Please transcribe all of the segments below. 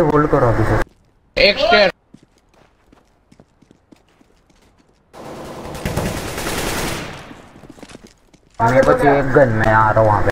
Hold करो अभी से। एक स्टेयर मेरे को चाहिए एक गन, मैं आ रहा हूँ वहाँ पे।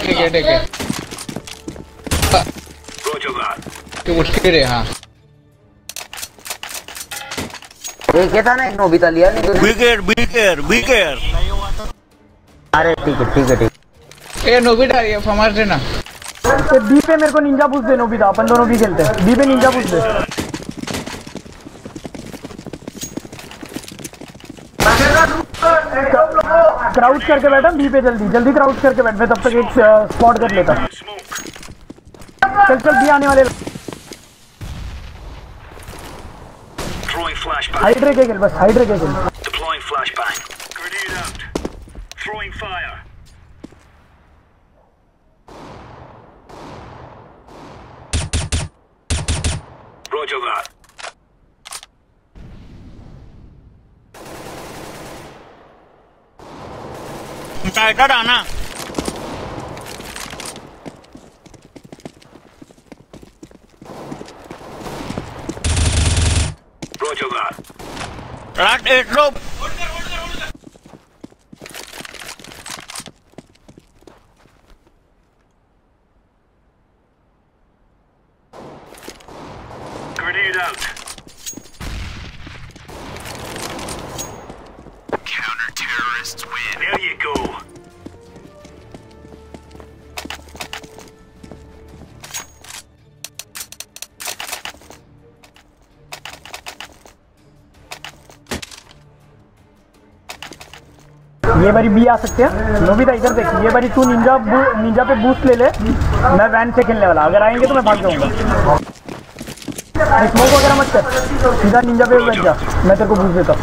गेट है तो उठ के रे। हाँ एक था ना, एक नोबिता लिया नहीं। Be care. अरे ठीक है। ये नोबिता ये फमार देना। बी पे मेरे को निंजा पूछ दे नोबिता, अपन दोनों भी खेलते हैं। बी पे निंजा पूछ दे। क्राउच करके बैठा बी पे, जल्दी क्राउच करके बैठ। मैं तब तक एक स्पॉट कर लेता। चल बी आने वाले। हाइड्रे के खेल, बस हाइड्रे के खेल। टाइटर आना। रात 8 लो। Grenade out. Counter-terrorists win. There you go. ये बारी बी आ सकते हैं। नोबिता इधर देख, ये बारी तू निंजा पे बूस्ट ले ले। मैं वैन से खेलने वाला, अगर आएंगे तो मैं भाग जाऊंगा। स्मोक वगैरह मत कर, सीधा निंजा पे बैठ जा, मैं तेरे को बूस्ट देता।